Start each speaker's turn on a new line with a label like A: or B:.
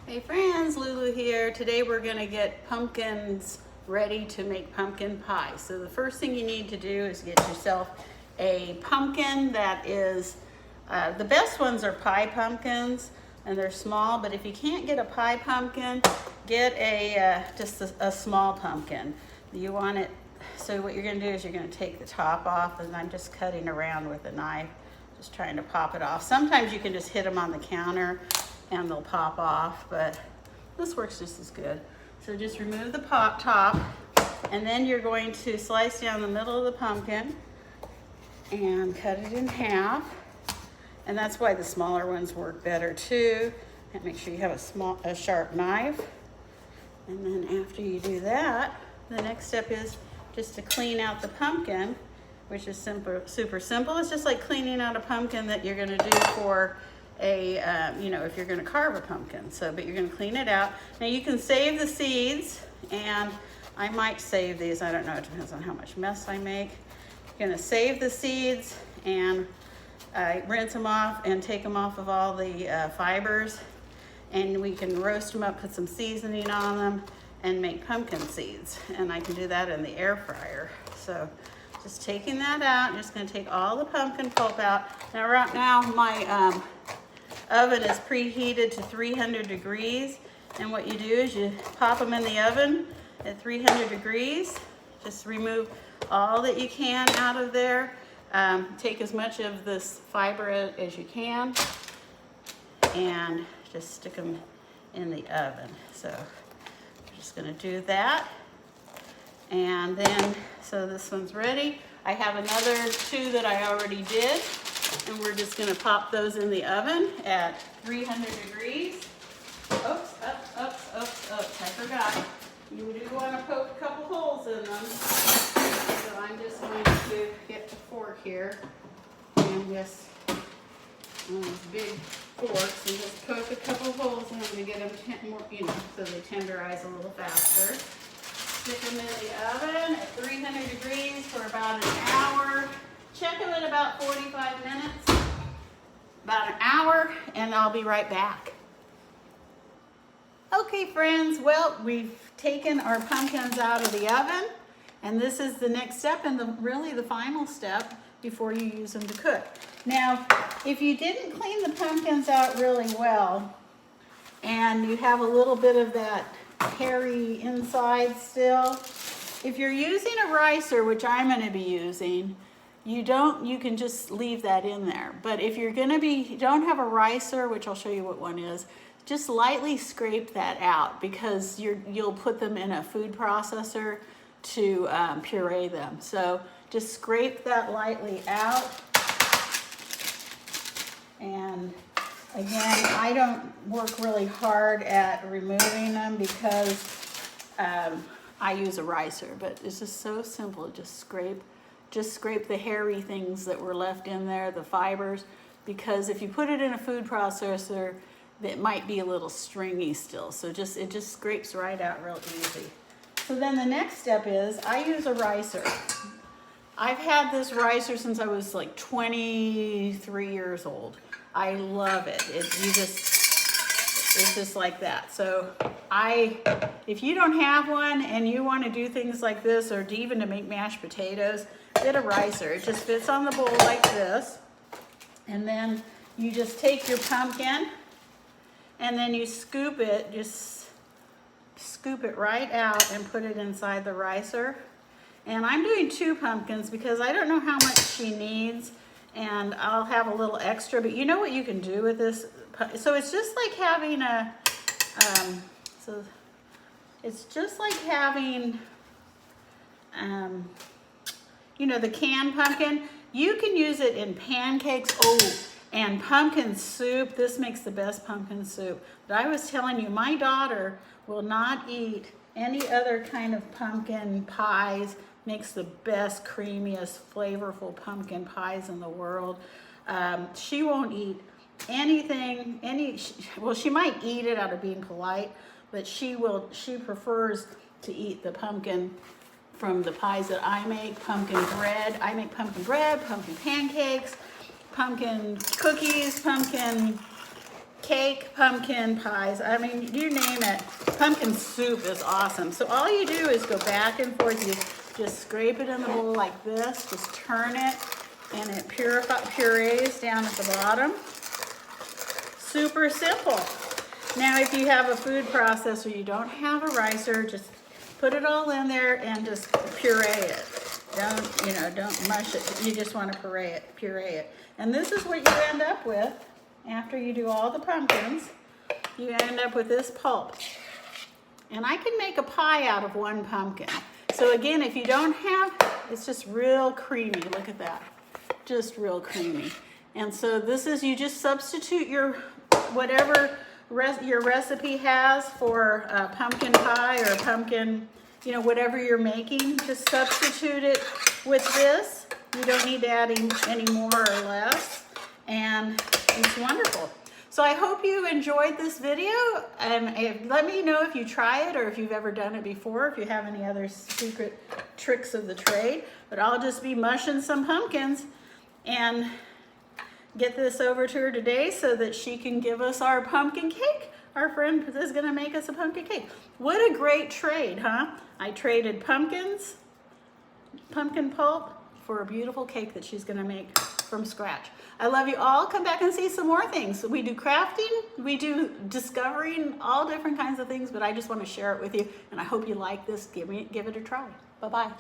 A: Hey friends, Lulu here. Today we're going to get pumpkins ready to make pumpkin pie. So the first thing you need to do is get yourself a pumpkin that is, the best ones are pie pumpkins and they're small, but if you can't get a pie pumpkin, get just a small pumpkin. You want it, so what you're going to do is you're going to take the top off, and I'm just cutting around with a knife, just trying to pop it off. Sometimes you can just hit them on the counter and they'll pop off, but this works just as good. So just remove the top, and then you're going to slice down the middle of the pumpkin and cut it in half. And that's why the smaller ones work better too. And make sure you have a sharp knife. And then after you do that, the next step is just to clean out the pumpkin, which is super simple. It's just like cleaning out a pumpkin that you're gonna do for if you're going to carve a pumpkin. But you're going to clean it out. Now you can save the seeds, and I might save these. I don't know. It depends on how much mess I make. You're going to save the seeds and rinse them off and take them off of all the fibers, and we can roast them up, put some seasoning on them, and make pumpkin seeds. And I can do that in the air fryer. So just taking that out, I'm just going to take all the pumpkin pulp out. Now right now my oven is preheated to 300 degrees, and what you do is you pop them in the oven at 300 degrees. Just remove all that you can out of there. Take as much of this fiber as you can and just stick them in the oven. So I'm just going to do that, and then so this one's ready. I have another two that I already did, and we're just going to pop those in the oven at 300 degrees. Oops, I forgot. You do want to poke a couple holes in them. So I'm just going to get the fork here and just, one of these big forks, and just poke a couple holes in them to get them more, so they tenderize a little faster. Stick them in the oven at 300 degrees for about an hour. Check them at about 45 minutes, about an hour, and I'll be right back. Okay friends, well, we've taken our pumpkins out of the oven, and this is the next step and really the final step before you use them to cook. Now, if you didn't clean the pumpkins out really well, and you have a little bit of that hairy inside still, if you're using a ricer, which I'm going to be using, you can just leave that in there. But if you don't have a ricer, which I'll show you what one is, just lightly scrape that out, because you'll put them in a food processor to puree them. So just scrape that lightly out. And again, I don't work really hard at removing them because I use a ricer, but it's just so simple. Just scrape the hairy things that were left in there, the fibers, because if you put it in a food processor, it might be a little stringy still. So it just scrapes right out real easy. So then the next step is I use a ricer. I've had this ricer since I was like 23 years old. I love it. It's just like that. So if you don't have one and you want to do things like this, or even to make mashed potatoes, get a ricer. It just fits on the bowl like this. And then you just take your pumpkin and then you scoop it, just scoop it right out and put it inside the ricer. And I'm doing 2 pumpkins because I don't know how much she needs, and I'll have a little extra, but you know what you can do with this? So it's just like having the canned pumpkin. You can use it in pancakes, and pumpkin soup. This makes the best pumpkin soup. But I was telling you, my daughter will not eat any other kind of pumpkin pies. Makes the best, creamiest, flavorful pumpkin pies in the world. She won't eat anything, she might eat it out of being polite, but she prefers to eat the pumpkin from the pies that I make. Pumpkin bread. I make pumpkin bread, pumpkin pancakes, pumpkin cookies, pumpkin cake, pumpkin pies, I mean, you name it. Pumpkin soup is awesome. So all you do is go back and forth. You just scrape it in the bowl like this, just turn it, and it purees down at the bottom. Super simple. Now, if you have a food processor, you don't have a ricer, just put it all in there and just puree it. Don't mush it. You just want to puree it. And this is what you end up with after you do all the pumpkins. You end up with this pulp. And I can make a pie out of one pumpkin. So again, if you don't have, it's just real creamy. Look at that. Just real creamy. And so this is, you just substitute your, whatever your recipe has for pumpkin pie or pumpkin, whatever you're making, just substitute it with this. You don't need to add any more or less, and it's wonderful. So I hope you enjoyed this video, and let me know if you try it or if you've ever done it before, if you have any other secret tricks of the trade. But I'll just be mushing some pumpkins and get this over to her today so that she can give us our pumpkin cake. Our friend is gonna make us a pumpkin cake. What a great trade, huh? I traded pumpkin pulp for a beautiful cake that she's gonna make from scratch. I love you all. Come back and see some more things. We do crafting, we do discovering all different kinds of things, but I just want to share it with you, and I hope you like this. Give it a try. Bye-bye.